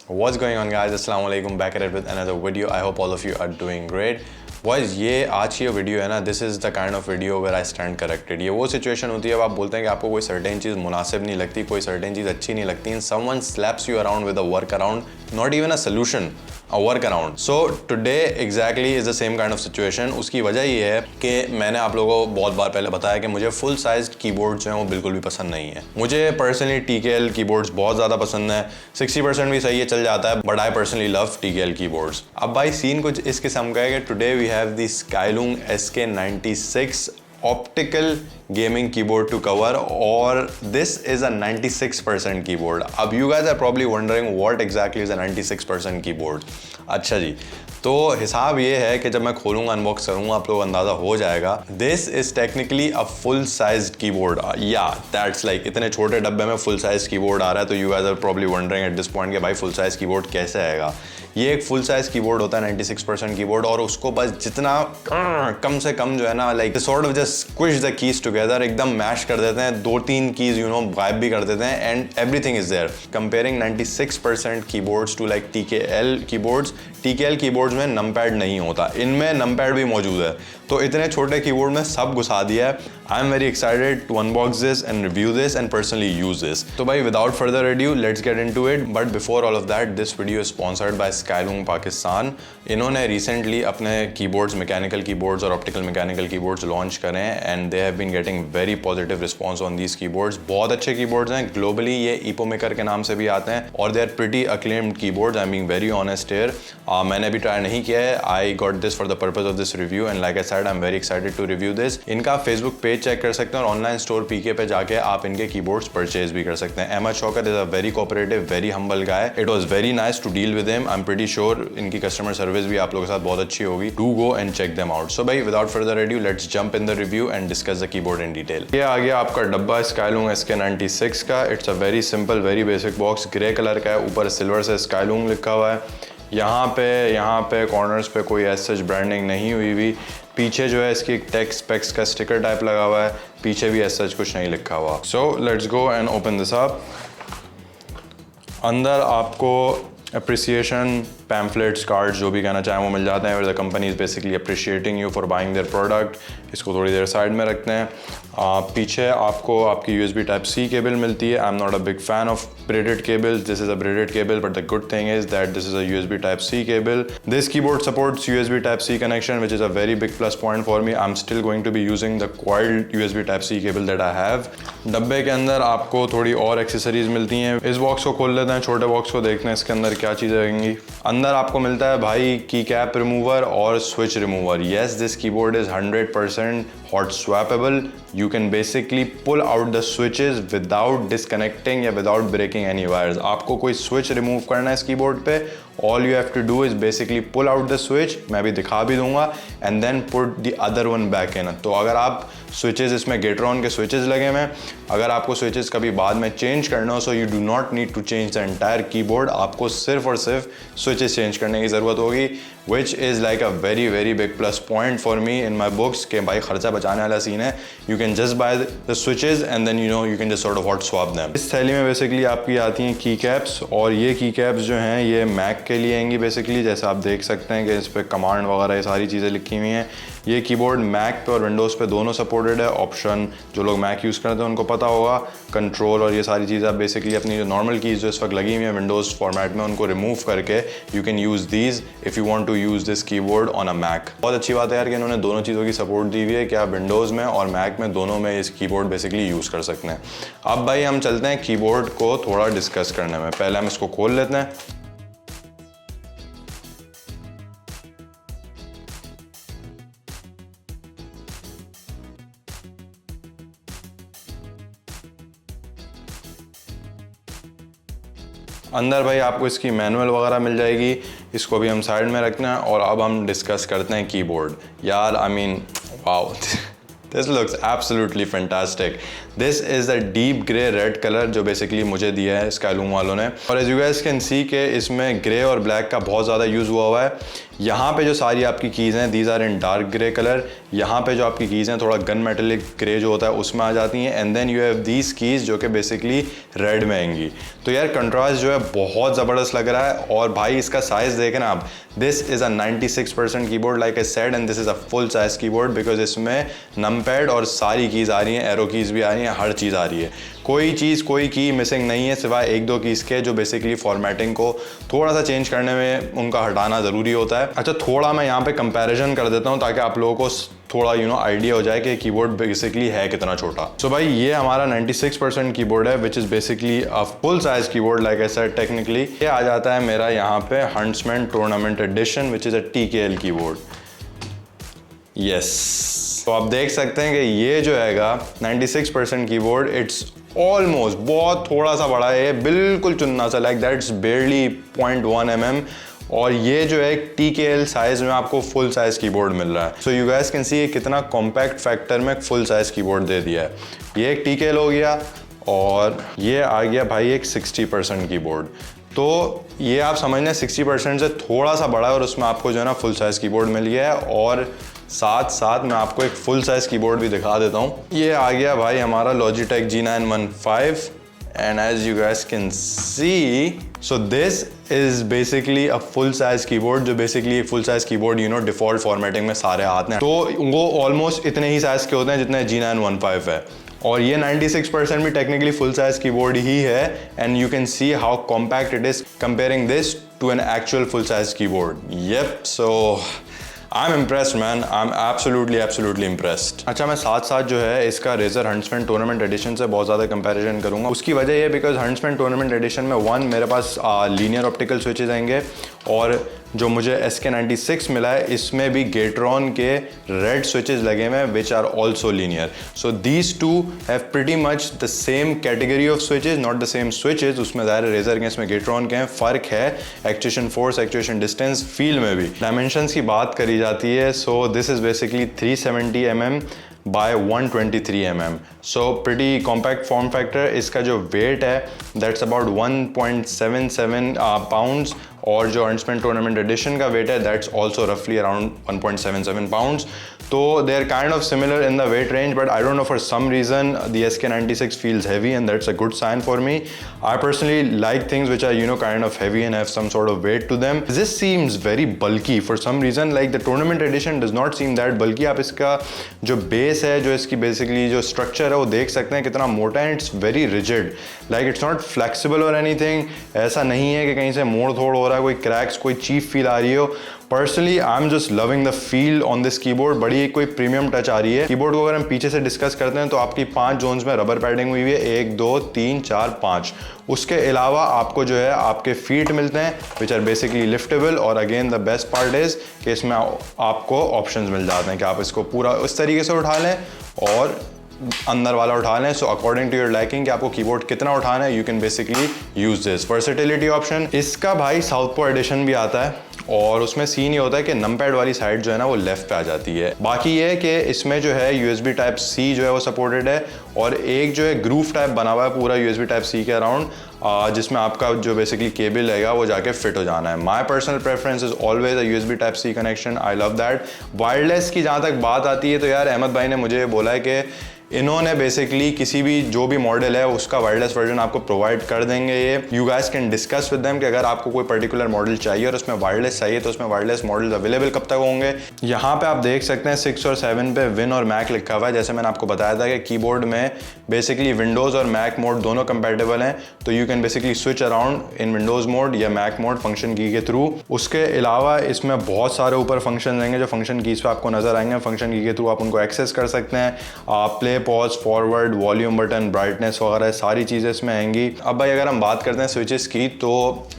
What's going on guys? Assalamu alaikum, back at it with another video. I hope all of you are doing great. Boys, ये आज की video है ना, this is the kind of video where I stand corrected. ये वो situation होती है, अब आप बोलते हैं कि आपको कोई सर्टेन चीज़ मुनासिब नहीं लगती, कोई सर्टेन चीज़ अच्छी नहीं लगती, and someone slaps you around with a work around, not even a solution, a work around. So today exactly is the same kind of situation. उसकी वजह ये है कि मैंने आप लोगों को बहुत बार पहले बताया कि मुझे फुल साइज कीबोर्ड्स हैं वो बिल्कुल भी पसंद नहीं है। मुझे पर्सनली TKL कीबोर्ड्स बहुत ज़्यादा पसंद है, 60% भी सही है, चल जाता है, but I personally love TKL keyboards. अब भाई सीन कुछ इस किस्म का है कि today we have the Skylung SK96 optical gaming keyboard to cover, or this is a 96% keyboard. अब you guys are probably wondering what exactly is a 96% keyboard. अच्छा जी, तो हिसाब ये है कि जब मैं खोलूँगा, अनबॉक्स करूँगा, आप लोग अंदाज़ा हो जाएगा। This is technically a full size keyboard, या दैट्स लाइक इतने छोटे डब्बे में फुल साइज कीबोर्ड आ रहा है, तो you guys are probably wondering at this point कि भाई फुल साइज कीबोर्ड कैसे आएगा। ये एक फुल साइज कीबोर्ड होता है, 96% कीबोर्ड, और उसको बस जितना कम से कम जो है ना, like sort of just squish the keys together, एकदम मैश कर देते हैं, 2-3 कीज गायब भी कर देते हैं, and everything is there. Comparing 96% keyboards to like TKL keyboards, TKL keyboards में नमपैड नहीं होता, इनमें नमपैड भी मौजूद है, तो इतने छोटे कीबोर्ड में सब घुसा दिया है। I am very excited to unbox this and review this and personally use this. तो भाई without further adieu let's get into it, but before all of that this video is sponsored by Skylung Pakistan. इन्होंने recently अपने keyboards, mechanical keyboards और optical mechanical keyboards launch करे हैं, and they have been getting very positive response on these keyboards. बहुत अच्छे keyboards हैं, globally ये EPOMaker के नाम से भी आते हैं, और they are pretty acclaimed keyboards. I am being very honest here, मैंने भी ट्राई नहीं किया है, I got this for the purpose of this review, and like I said I am very excited to review this. इनका Facebook page check कर सकते हैं, और ऑनलाइन स्टोर PK पे जाके आप इनके कीबोर्ड्स परचेज भी कर सकते हैं। Ahmad Shaukat is a very cooperative, very humble guy, it was very nice to deal with him. I am pretty sure इनकी कस्टमर सर्विस भी आप लोगों के साथ बहुत अच्छी होगी। Do go and check them out. So भाई without further adieu let's jump in the review and discuss the keyboard in detail. ये आ गया आपका डब्बा Skylung SK96 का। It's a very simple, very basic box, grey colour का है, ऊपर सिल्वर से Skylung लिखा हुआ है। यहाँ पे कॉर्नर्स पे कोई एज सच ब्रांडिंग नहीं हुई हुई। पीछे जो है इसकी टेक्स्ट स्पेक्स का स्टिकर टाइप लगा हुआ है, पीछे भी एज सच कुछ नहीं लिखा हुआ। So let's go and open this up. अंदर आपको अप्रिसिएशन पैम्फलेट्स, कार्ड्स, जो भी कहना चाहें वो मिल जाते हैं, where the company is basically appreciating you for buying their product. इसको थोड़ी देर साइड में रखते हैं। पीछे आपको आपकी USB Type-C केबल मिलती है। I am not a big fan of braided cables, this is a braided cable, but the good thing is that this is a USB Type-C cable. This keyboard supports USB Type-C connection, which is a very big plus point for me. I'm still going to be using the coiled USB Type-C cable that I have. डब्बे के अंदर आपको थोड़ी और accessories मिलती हैं। इस box को खोल लेते हैं, छोटे बॉक्स को देखते हैं इसके अंदर क्या चीज़ें रहेंगी। अंदर आपको मिलता है भाई की कैप रिमूवर और switch remover. Yes, this keyboard is 100% hot swappable. You can basically pull out the switches without disconnecting या without breaking any wires. आपको कोई switch remove करना है इस कीबोर्ड पे, all you have to do is basically pull out the switch, मैं भी दिखा भी दूंगा, and then put the other one back in. तो अगर आप switches, इसमें Gateron के switches लगे हुए हैं, अगर आपको switches कभी बाद में change करना हो, so you do not need to change the entire keyboard, आपको सिर्फ और सिर्फ switches change करने की ज़रूरत होगी, which is like a very very big plus point for me in my books कि भाई खर्चा बचाने वाला सीन है। You can just buy the switches and then you can just sort of hot swap them. इस थैली में basically आपकी आती हैं की कैप्स, और ये की कैप्स जो हैं ये मैक के लिए आएंगी बेसिकली। जैसे आप देख सकते हैं कि इस पर कमांड वगैरह ये सारी चीज़ें लिखी हुई हैं। ये कीबोर्ड मैक पे और विंडोज़ पे दोनों सपोर्टेड है। ऑप्शन जो लोग मैक यूज़ करते हैं उनको पता होगा, कंट्रोल और ये सारी चीज़ें आप बेसिकली अपनी जो नॉर्मल कीज़ जो इस वक्त लगी हुई हैं विंडोज़ फॉर्मेट में, उनको रिमूव करके you can use these if you want to use this keyboard on a Mac. बहुत अच्छी बात है यार कि इन्होंने दोनों चीज़ों की सपोर्ट दी हुई है कि आप विंडोज़ में और मैक में दोनों में इस कीबोर्ड बेसिकली यूज़ कर सकते हैं। अब भाई हम चलते हैं कीबोर्ड को थोड़ा डिस्कस करने में। पहले हम इसको खोल लेते हैं। अंदर भाई आपको इसकी मैनुअल वगैरह मिल जाएगी, इसको भी हम साइड में रखना है, और अब हम डिस्कस करते हैं कीबोर्ड। यार I mean wow, this looks absolutely fantastic. This is the deep grey red colour जो बेसिकली मुझे दिया है Skylung वालों ने, और as you guys can see के इसमें ग्रे और ब्लैक का बहुत ज़्यादा यूज़ हुआ है। यहाँ पे जो सारी आपकी कीज़ हैं these are in dark grey colour. यहाँ पे जो आपकी कीज़ हैं थोड़ा गन मेटेलिक ग्रे जो होता है उसमें आ जाती हैं। And then you have these keys जो कि बेसिकली रेड में आएंगी। तो यार कंट्रास्ट जो है बहुत ज़बरदस्त लग रहा है। और भाई इसका साइज़ देखें ना आप, this is a 96% keyboard like I said, and this is a full size keyboard because इसमें नमपैड और सारी कीज़ आ रही हैं, एरो कीज़ भी आ रही हैं, हर चीज़ आ रही है। कोई की मिसिंग नहीं है सिवाय एक दो कीज़ के जो बेसिकली फॉर्मेटिंग को थोड़ा सा चेंज करने में उनका हटाना ज़रूरी होता है। अच्छा, थोड़ा मैं यहाँ पे कंपैरिजन कर देता हूँ ताकि आप लोगों को थोड़ा आइडिया हो जाए कि कीबोर्ड बेसिकली है कितना छोटा। सो भाई ये हमारा 96% कीबोर्ड है which is basically a full size keyboard like I said technically. ये आ जाता है मेरा यहाँ पे Huntsman tournament edition which is a TKL keyboard. Yes, तो आप देख सकते हैं कि ये जो हैगा 96% कीबोर्ड, इट्स ऑलमोस्ट बहुत थोड़ा सा बड़ा है, बिल्कुल चुन्ना सा, लाइक दैट्स बेयरली 0.1 mm। और ये जो है TKL साइज में आपको फुल साइज कीबोर्ड मिल रहा है। सो यू गाइस कैन सी ये कितना कॉम्पैक्ट फैक्टर में फुल साइज कीबोर्ड दे दिया है। ये एक TKL हो गया और ये आ गया भाई एक 60% कीबोर्ड। तो ये आप समझना 60% से थोड़ा सा बड़ा है और उसमें आपको जो है ना फुल साइज कीबोर्ड मिल गया है। और साथ साथ मैं आपको एक फुल साइज कीबोर्ड भी दिखा देता हूँ। ये आ गया भाई हमारा Logitech G915 and as you guys can see, so this is basically a full size keyboard जो basically एक full size keyboard default formatting में सारे आते हैं। तो वो almost इतने ही size के होते हैं जितने G915 है। और ये 96% भी टेक्निकली फुल साइज कीबोर्ड ही है। And you can see how compact it is comparing this to an actual full size keyboard. Yep, so I am impressed man, I am absolutely impressed. अच्छा, मैं साथ साथ जो है इसका रेजर हंट्समैन टूर्नामेंट एडिशन से बहुत ज़्यादा कंपैरिजन करूंगा। उसकी वजह ये बिकॉज हंट्समैन टूर्नामेंट एडिशन में वन मेरे पास लीनियर ऑप्टिकल स्विचेज आएंगे और जो मुझे SK96 मिला है इसमें भी गेट्रॉन के रेड स्विचेस लगे हुए हैं which are also linear. So these two have pretty much the same category of switches, not the same switches. उसमें ज़ाहिर रेजर के इसमें गेट्रॉन के हैं, फ़र्क है actuation force, actuation distance, feel में भी। डायमेंशंस की बात करी जाती है, so this is basically 370 mm by 123 mm, so pretty compact form factor। इसका जो वेट है that's about 1.77 pounds और जो हंट्समैन टूर्नामेंट एडिशन का वेट है दैट्स ऑल्सो रफली अराउंड 1.77 पाउंड्स। तो they are kind of similar in the weight range, but I don't know for some reason the SK96 feels heavy and that's a good sign for me. I personally like things which are kind of heavy and have some sort of weight to them. This seems very bulky for some reason, like the tournament edition does not seem that bulky। आप इसका जो base है, जो इसकी basically जो structure है वो देख सकते हैं कितना मोटा है। It's very rigid, like it's not flexible और एनीथिंग। ऐसा नहीं है कि कहीं से मोड़ तोड़ हो रहा है, कोई क्रैक्स, कोई चीप फील आ रही हो। Personally I am just loving the feel on this keyboard. बड़ी कोई प्रीमियम टच आ रही है। कीबोर्ड को अगर हम पीछे से डिस्कस करते हैं तो आपकी 5 जोन्स में रबर पैडिंग हुई है, 1 2 3 4 5। उसके अलावा आपको जो है आपके फीट मिलते हैं विच आर बेसिकली लिफ्टेबल। और again the best part is कि इसमें आपको ऑप्शंस मिल जाते हैं कि आप इसको पूरा उस तरीके से उठा लें और अंदर वाला उठा लें। So according to your liking कि आपको कीबोर्ड कितना उठाना है, you can basically use this versatility option. इसका भाई साउथपो एडिशन भी आता है और उसमें सीन ये होता है कि नमपैड वाली साइड जो है ना वो लेफ्ट पे आ जाती है। बाकी ये है कि इसमें जो है USB टाइप C जो है वो सपोर्टेड है और एक जो है ग्रूव टाइप बना हुआ है पूरा USB टाइप C के अराउंड, जिसमें आपका जो बेसिकली केबल रहेगा वो जाके फिट हो जाना है। My personal preference is always a USB type C connection, I love that. Wireless की जहाँ तक बात आती है तो यार अहमद भाई ने मुझे बोला है कि इन्होंने बेसिकली किसी भी जो भी मॉडल है उसका वायरलेस वर्जन आपको प्रोवाइड कर देंगे। ये you guys can discuss with them कि अगर आपको कोई पर्टिकुलर मॉडल चाहिए और उसमें वायरलेस चाहिए तो उसमें वायरलेस मॉडल्स अवेलेबल कब तक होंगे। यहाँ पे आप देख सकते हैं 6 और 7 पे विन और मैक लिखा हुआ है। जैसे मैंने आपको बताया था कि कीबोर्ड में बेसिकली विंडोज़ और मैक मोड दोनों कंपेटेबल हैं, तो you can basically switch around in Windows mode या मैक मोड फंक्शन की के थ्रू। उसके अलावा इसमें बहुत सारे ऊपर फंक्शन रहेंगे जो फंक्शन कीज पे आपको नजर आएंगे। फंक्शन की के थ्रू आप उनको एक्सेस कर सकते हैं। Play, pause, forward, volume button, brightness वगैरह सारी चीज़ें इसमें आएंगी। अब भाई अगर हम बात करते हैं स्विचेस की तो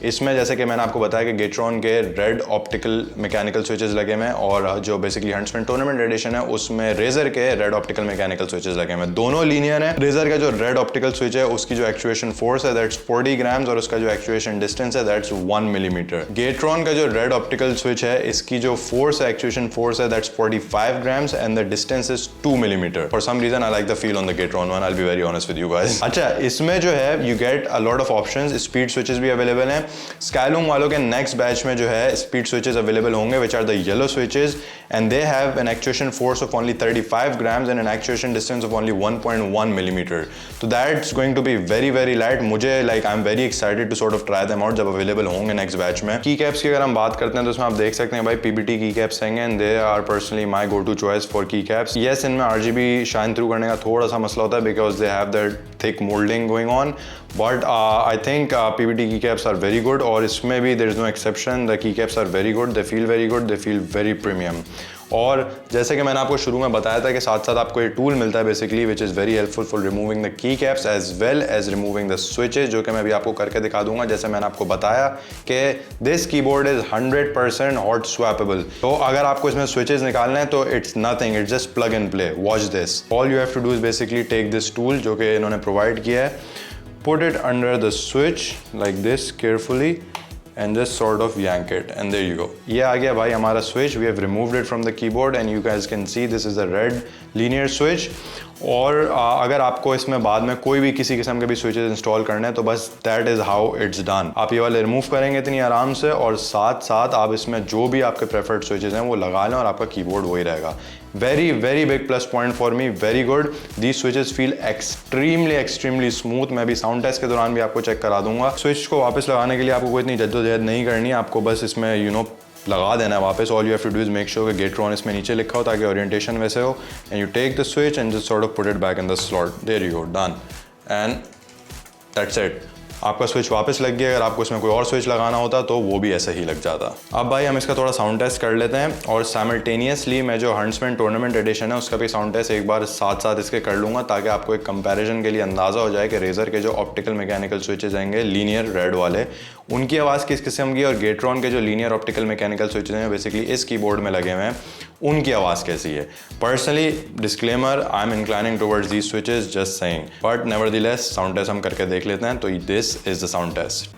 इसमें जैसे कि मैंने आपको बताया कि गेट्रॉन के रेड ऑप्टिकल मैकेनिकल स्विचेस लगे हुए हैं और जो बेसिकली हंट्समैन टूर्नामेंट एडिशन है उसमें रेजर के रेड ऑप्टिकल मैकेनिकल स्विचेस लगे हुए हैं। दोनों लीनियर हैं। रेजर का जो रेड ऑप्टिकल स्विच है उसकी जो एक्चुएशन फोर्स है दैट्स 40 ग्राम्स और उसका जो एक्चुएशन डिस्टेंस है दैट्स 1 मिलीमीटर। गेट्रॉन का जो रेड ऑप्टिकल स्विच है इसकी जो फोर्स है, एक्चुएशन फोर्स है that's 45 grams and the distance is 2 millimetre. For some reason I like the feel on the Gateron one. I'll be very honest with you guys. अच्छा, इसमें जो है you get a lot of options. Speed switches भी available हैं. Skylum वालों के next batch में जो है speed switches available होंगे, which are the yellow switches, and they have an actuation force of only 35 grams and an actuation distance of only 1.1 millimeter. So that's going to be very very light. मुझे like I'm very excited to sort of try them out जब available होंगे next batch में. Keycaps की अगर हम बात करते हैं तो उसमें आप देख सकते हैं भाई PBT keycaps हैं and they are personally my go-to choice for keycaps. Yes, इनमें RGB shine through करने का थोड़ा सा मसला होता है because they have that thick molding going on, but I think PBT keycaps are very good. और इसमें भी there is no exception. The keycaps are very good. They feel very good. They feel very premium. और जैसे कि मैंने आपको शुरू में बताया था कि साथ साथ आपको ये टूल मिलता है basically which is very helpful for removing the key caps as well as removing the switches, जो कि मैं अभी आपको करके दिखा दूंगा। जैसे मैंने आपको बताया कि this keyboard is 100% hot swappable. तो अगर आपको इसमें स्विचेस निकालने हैं तो it's nothing, it's just plug and play. Watch this, all you have to do is basically take this tool जो कि इन्होंने प्रोवाइड किया है, put it under the switch like this carefully and just sort of yank it and there you go. ये आ गया भाई हमारा switch. We have removed it from the keyboard and you guys can see this is a red linear switch. और अगर आपको इसमें बाद में कोई भी किसी किस्म के भी स्विचेस इंस्टॉल करने हैं तो बस that is how it's done. आप ये वाले रिमूव करेंगे इतनी आराम से और साथ साथ आप इसमें जो भी आपके प्रेफर्ड स्विचेस हैं वो लगा लें और आपका कीबोर्ड वही रहेगा। Very very big plus point for me, very good. These switches feel extremely smooth. मैं भी साउंड टेस्ट के दौरान भी आपको चेक करा दूंगा। स्विच को वापस लगाने के लिए आपको कोई इतनी जद्दोजहद नहीं करनी है, आपको बस इसमें लगा देना है वापस। All you have to do is make sure कि Gateron इसमें नीचे लिखा हो ताकि ओरिएंटेशन वैसे हो, and you take the switch and just sort of put it back in the slot. There you go, done and that's it. आपका switch वापस लग गया। अगर आपको इसमें कोई और स्विच लगाना होता तो वो भी ऐसे ही लग जाता। अब भाई हम इसका थोड़ा साउंड टेस्ट कर लेते हैं और साइमल्टेनियसली मैं जो हंट्समैन टूर्नामेंट एडिशन है उसका भी साउंड टेस्ट एक बार साथ साथ इसके कर लूँगा ताकि आपको एक कंपैरिजन के लिए अंदाज़ा हो जाए कि रेजर के जो ऑप्टिकल मैकेनिकल स्विचेज आएंगे लीनियर रेड वाले, उनकी आवाज़ किस किस्म की, और Gateron के जो लीनियर ऑप्टिकल मैकेनिकल स्विचेज हैं बेसिकली इस कीबोर्ड में लगे हुए हैं, उनकी आवाज़ कैसी है। Personally disclaimer, I am inclining towards these switches, just saying, but nevertheless sound test हम करके देख लेते हैं। तो this is the sound test.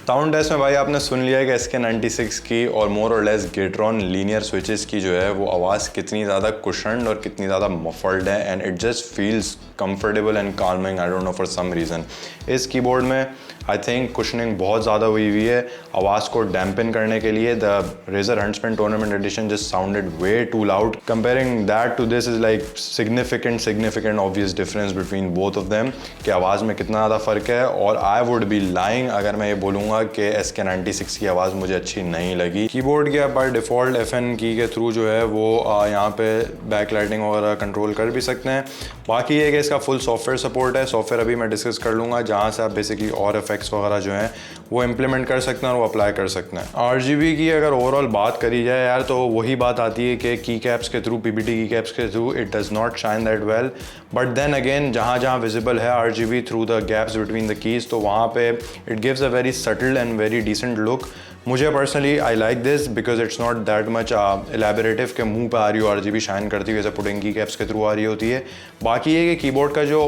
Sound test में भाई आपने सुन लिया है कि SK96 की और मोर और लेस Gateron लीनियर स्विचेस की जो है वो आवाज़ कितनी ज़्यादा कुशन्ड और कितनी ज़्यादा मफल्ड है, and it just feels comfortable and calming. I don't know for some reason इस कीबोर्ड में आई थिंक कुशनिंग बहुत ज़्यादा हुई है आवाज़ को डैम्पन करने के लिए। The Razer Huntsman tournament edition just sounded way too loud. Comparing that to this is like significant obvious difference between both of them कि आवाज़ में कितना ज़्यादा फ़र्क है। और आई वुड बी लाइंग अगर मैं ये बोलूँगा कि SK96 की आवाज़ मुझे अच्छी नहीं लगी। कीबोर्ड के आप बाय डिफ़ॉल्ट FN की के थ्रू जो है वो यहाँ पे बैक लाइटिंग वगैरह कंट्रोल कर भी सकते हैं। बाकी ये कि इसका फुल सॉफ्टवेयर सपोर्ट है। सॉफ्टवेयर अभी मैं डिस्कस कर लूँगा जहाँ से आप बेसिकली और इफेक्ट्स वगैरह जो हैं वो इम्प्लीमेंट कर सकते हैं और वो अप्लाई कर सकते हैं। RGB की अगर ओवरऑल बात करी जाए यार तो वही बात आती है कि की कैप्स के थ्रू, PBT की कैप्स के through it does not shine that well, but then again जहाँ जहाँ विजिबल है RGB through the gaps between the keys तो वहाँ पे it gives a very subtle and very decent look. मुझे personally I like this because it's not that much elaborative के मुंह पे आ रही हो RGB शाइन करती हुई जैसे पुडिंग की कैप्स के थ्रू आ रही होती है। बाकी ये कि कीबोर्ड का जो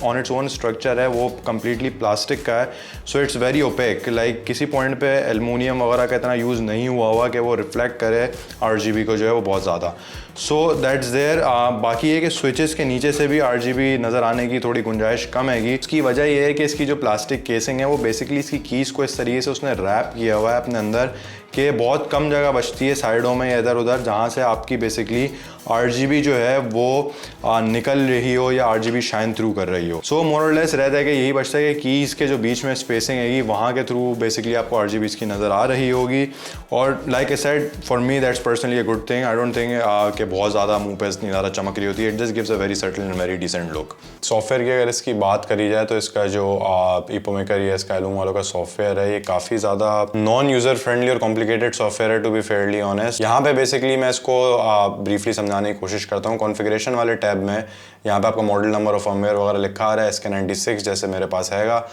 ऑन इट्स ओन स्ट्रक्चर है वो कम्प्लीटली प्लास्टिक का है, so it's very opaque. Like किसी पॉइंट पे एल्युमिनियम वगैरह का इतना यूज़ नहीं हुआ कि वो रिफ्लेक्ट करे RGB को जो है वो बहुत ज़्यादा। So that's there. बाकी ये कि स्विचेस के नीचे से भी RGB नज़र आने की थोड़ी गुंजाइश कम हैगी। इसकी वजह यह है कि इसकी जो प्लास्टिक केसिंग है वो बेसिकली इसकी कीज़ को इस तरीके से उसने रैप किया हुआ है अपने अंदर कि बहुत कम जगह बचती है साइडों में या इधर उधर जहाँ से आपकी बेसिकली RGB जो है वो निकल रही हो या RGB शाइन थ्रू कर रही हो। सो मोर और लेस रहता है कि यही बचता है कि कीज़ के जो बीच में स्पेसिंग हैगी वहाँ के थ्रू बेसिकली आपको RGB इसकी नज़र आ रही होगी। और like I said for me that's personally a good thing. I don't think कि बहुत ज़्यादा मुंह पे इतनी ज़्यादा चमक रही होती है। It just gives a very subtle and very decent look. Software की अगर इसकी बात करी जाए तो इसका जो इपोमेकर या स्काईलूम वालों का सॉफ्टवेयर है, ये काफ़ी ज़्यादा नॉन यूज़र फ्रेंडली और कॉम्प्लिकेटेड सॉफ्टवेयर है, टू बी फेयरली ऑनेस्ट। यहाँ पे बेसिकली मैं इसको ब्रीफली समझाने की कोशिश करता हूँ। कॉन्फ़िगरेशन वाले टैब में यहाँ पे आपका मॉडल नंबर और फर्मवेयर वगैरह लिखा आ रहा है, SK96 जैसे मेरे पास हैगा।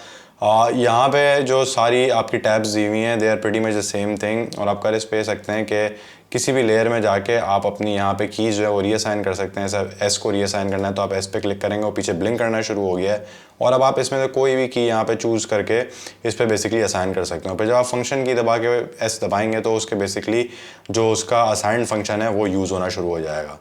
यहाँ पे जो सारी आपकी टैब्स दी हुई हैं, they are pretty much the same thing. और आप कर इस पे सकते हैं कि किसी भी लेयर में जाके आप अपनी यहाँ पे कीज़ जो है वो रीअसाइन कर सकते हैं। सर एस को रीअसाइन करना है तो आप एस पे क्लिक करेंगे, वो पीछे ब्लिंक करना शुरू हो गया है और अब आप इसमें से कोई भी की यहाँ पे चूज़ करके इस पे बेसिकली असाइन कर सकते हो। फिर जब आप फंक्शन की दबा के एस दबाएंगे तो उसके बेसिकली जो उसका असाइंड फंक्शन है वो यूज़ होना शुरू हो जाएगा।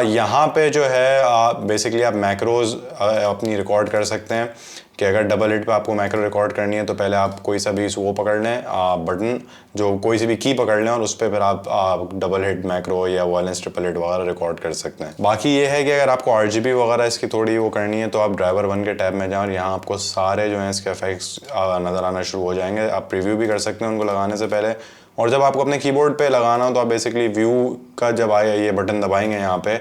यहाँ पे जो है बेसिकली आप मैक्रोज अपनी रिकॉर्ड कर सकते हैं कि अगर डबल हिट पे आपको मैक्रो रिकॉर्ड करनी है तो पहले आप कोई सा भी वो पकड़ लें बटन, जो कोई सी भी की पकड़ लें और उस पर फिर आप डबल हिट मैक्रो या वायलेंस ट्रिपल हिट वगैरह रिकॉर्ड कर सकते हैं। बाकी ये है कि अगर आपको RGB वगैरह इसकी थोड़ी वो करनी है तो आप ड्राइवर 1 के टैब में जाएं और यहाँ आपको सारे जो हैं इसके इफेक्ट्स नज़र आना शुरू हो जाएंगे। आप प्रीव्यू भी कर सकते हैं उनको लगाने से पहले, और जब आपको अपने कीबोर्ड पे लगाना हो तो आप बेसिकली व्यू का जब आए ये बटन दबाएंगे यहाँ पे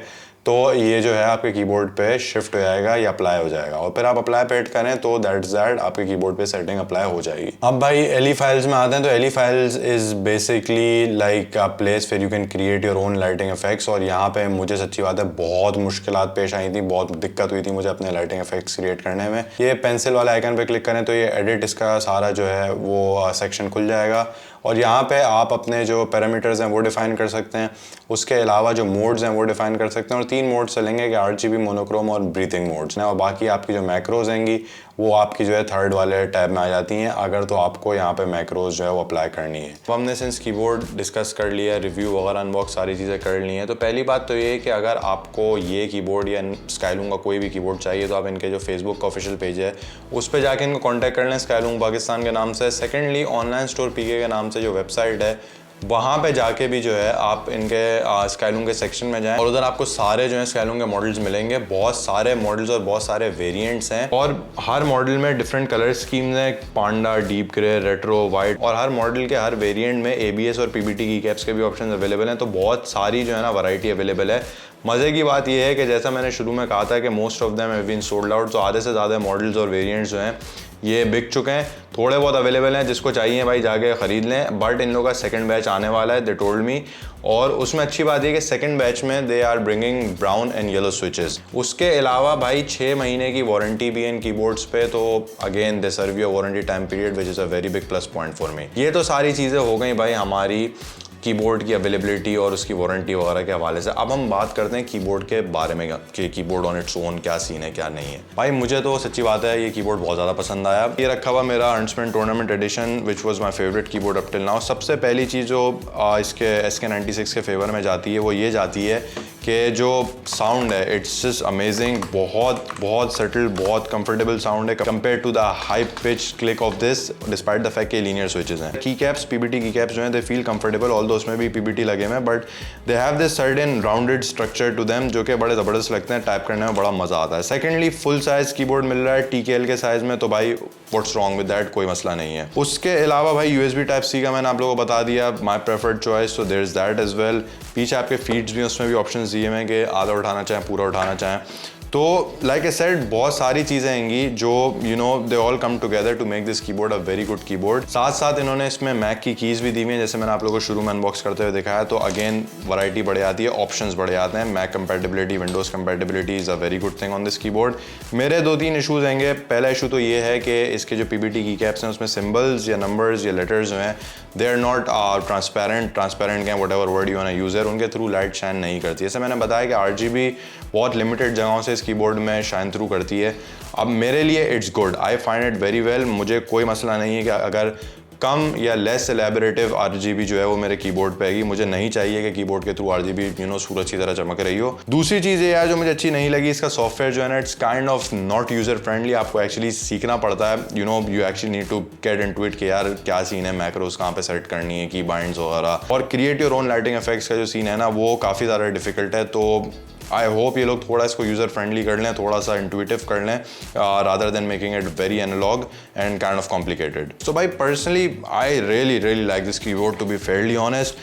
तो ये जो है आपके कीबोर्ड पे शिफ्ट हो जाएगा या अप्लाई हो जाएगा, और फिर आप अप्लाई पे हिट करें तो दैट्स दैट आपके कीबोर्ड पे सेटिंग अप्लाई हो जाएगी। अब भाई LE फाइल्स में आते हैं तो LE files is basically like a place where you can create your own lighting effects. और यहाँ पे मुझे सच्ची बात है बहुत मुश्किलात पेश आई थी, बहुत दिक्कत हुई थी मुझे अपने लाइटिंग इफेक्ट्स क्रिएट करने में। ये पेंसिल वाले आइकन पे क्लिक करें तो ये एडिट इसका सारा जो है वो सेक्शन खुल जाएगा और यहाँ पे आप अपने जो पैरामीटर्स हैं वो डिफाइन कर सकते हैं। उसके अलावा जो मोड्स हैं वो डिफाइन कर सकते हैं और 3 मोड्स चलेंगे कि RGB, मोनोक्रोम और ब्रीथिंग मोड्स हैं। और बाकी आपकी जो मैक्रोज हैंगी वो आपकी जो है थर्ड वाले टैब में आ जाती हैं अगर तो आपको यहाँ पे मैक्रोज जो है वो अप्लाई करनी है। तो हमने सिंस कीबोर्ड डिस्कस कर लिया, रिव्यू वगैरह अनबॉक्स सारी चीज़ें कर ली हैं, तो पहली बात तो ये है कि अगर आपको ये कीबोर्ड या स्काईलूम का कोई भी कीबोर्ड चाहिए तो आप इनके जो फेसबुक का ऑफिशियल पेज है उस पर जाके इनको कॉन्टैक्ट कर लें स्काईलूम पाकिस्तान के नाम से। सेकेंडली ऑनलाइन स्टोर PK के नाम से जो वेबसाइट है वहाँ पे जाके भी जो है आप इनके स्काईलूम के सेक्शन में जाएं और उधर आपको सारे जो है स्काईलूम के मॉडल्स मिलेंगे। बहुत सारे मॉडल्स और बहुत सारे वेरिएंट्स हैं और हर मॉडल में डिफरेंट कलर स्कीम्स हैं, पांडा, डीप ग्रे, रेट्रो, वाइट, और हर मॉडल के हर वेरिएंट में ABS और PBT की कैप्स के भी ऑप्शन अवेलेबल हैं। तो बहुत सारी जो है ना वैरायटी अवेलेबल है। मज़े की बात यह है कि जैसा मैंने शुरू में कहा था कि most of them have been sold out, तो आधे से ज़्यादा मॉडल्स और वेरिएंट्स जो हैं ये बिक चुके हैं। थोड़े बहुत अवेलेबल हैं, जिसको चाहिए भाई जाके ख़रीद लें। बट इन लोगों का सेकंड बैच आने वाला है, दे टोल्ड मी, और उसमें अच्छी बात है कि सेकंड बैच में they are bringing brown and yellow switches. उसके अलावा भाई 6 महीने की वारंटी भी है इन कीबोर्ड्स पे, तो again they serve you warranty time period which is a very big plus point for me. ये तो सारी चीज़ें हो गई भाई हमारी कीबोर्ड की अवेलेबिलिटी और उसकी वारंटी वगैरह के हवाले से। अब हम बात करते हैं कीबोर्ड के बारे में कि कीबोर्ड ऑन इट्स ओन क्या सीन है क्या नहीं है। भाई मुझे तो सच्ची बात है ये कीबोर्ड बहुत ज़्यादा पसंद आया। ये रखा हुआ मेरा Huntsman tournament edition which was my favourite keyboard up till now. सबसे पहली चीज़ जो इसके SK96 के फेवर में जाती है वो ये जाती है कि जो साउंड है इट्स जस्ट अमेजिंग, बहुत सटल, बहुत कंफर्टेबल साउंड है compare to the high pitch click of this, despite the fact के लीनियर स्विचेस हैं। Key caps, PBT key caps जो हैं दे फील कंफर्टेबल, ऑल्दो उसमें भी PBT लगे हुए हैं, but they have this certain rounded structure to them जो कि बड़े ज़बरदस्त लगते हैं, टाइप करने में बड़ा मज़ा आता है। सेकेंडली फुल साइज कीबोर्ड मिल रहा है TKL के साइज़ में, तो भाई व्हाट्स रॉन्ग विद दैट, कोई मसला नहीं है। उसके अलावा भाई USB Type-C का मैंने आप लोगों को बता दिया, my preferred choice, so there is that as well. पीछे आपके फीड्स भी उसमें भी ऑप्शन दिए हुए हैं कि आधा उठाना चाहें, पूरा उठाना चाहें। तो लाइक आई सेड बहुत सारी चीज़ें आएंगी जो you know they all come together to make this keyboard a very good keyboard. साथ साथ इन्होंने इसमें मैक की कीज़ भी दी हुई हैं, जैसे मैंने आप लोगों को शुरू में अनबॉक्स करते हुए दिखाया। तो अगेन वैरायटी बढ़ जाती है, ऑप्शंस बढ़ जाते हैं। Mac compatibility, Windows compatibility is a very good thing on this keyboard. मेरे 2-3 इशूज़ आएंगे। पहला इशू तो ये है कि इसके जो PBT की कैप्स हैं उसमें सिम्बल्स या नंबर्स या लेटर्स जो हैं दे आर नॉट ट्रांसपेरेंट के whatever word you want to use, उनके थ्रू लाइट शाइन नहीं करती। जैसे मैंने बताया कि RGB बहुत लिमिटेड जगहों से इस कीबोर्ड में शाइन थ्रू करती है। अब मेरे लिए it's good, I find it very well. मुझे कोई मसला नहीं है कि अगर कम या लेस एलेबोरेटिव RGB जो है वो मेरे कीबोर्ड पे आएगी। मुझे नहीं चाहिए कि कीबोर्ड के थ्रू RGB यू नो सूरज की तरह चमक रही हो। दूसरी चीज़ ये है जो मुझे अच्छी नहीं लगी, इसका सॉफ्टवेयर जो है ना it's kind of not user friendly. आपको एक्चुअली सीखना पड़ता है, you know you actually need to get into it कि यार क्या सीन है, मैक्रोस कहाँ पे सेट करनी है, की बाइंड्स वगैरह, और create your own lighting effects का जो सीन है ना वो काफ़ी ज़्यादा डिफिकल्ट है। तो आई होप ये लोग थोड़ा इसको यूज़र फ्रेंडली कर लें, थोड़ा सा इंट्यूटिव कर लें, rather than making it very analogue and kind of complicated. So भाई personally I really like this keyboard to be fairly honest.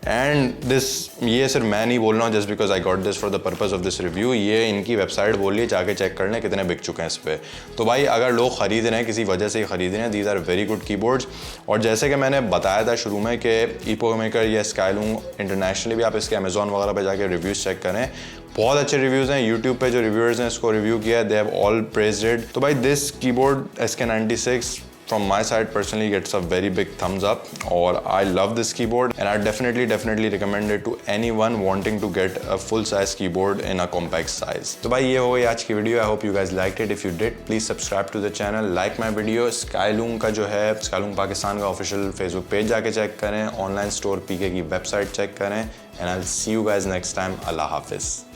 And this, ये सिर्फ मैं नहीं बोल रहा हूँ just because I got this for the purpose of this review, ये इनकी वेबसाइट बोल रही है, जाके चेक कर लें कितने बिक चुके हैं इस पर। तो भाई अगर लोग ख़रीद रहे हैं किसी वजह से ही ख़रीद रहे हैं, these are very good keyboards. और जैसे कि मैंने बताया था शुरू में कि ईपो मेकर या स्काईलून इंटरनेशनली भी आप इसके अमेजोन वगैरह पर जाके रिव्यूज़ चेक करें, बहुत अच्छे रिव्यूज़ हैं। यूट्यूब पे जो रिव्यूअर्स हैं इसको रिव्यू किया है, they have all praised it. तो भाई this keyboard SK96 from my side personally gets a very big thumbs up, or I love this keyboard and I definitely recommend it to anyone wanting to get a full size keyboard in a compact size. तो भाई ये हो गई आज की video. I hope you guys liked it. If you did, please subscribe to the channel, like my video. स्काईलून का जो है, स्काईलून पाकिस्तान का ऑफिशियल फेसबुक पेज जाके चेक करें, ऑनलाइन स्टोर PK की वेबसाइट चेक करें, and I'll see you guys next time. अल्लाह हाफिज़।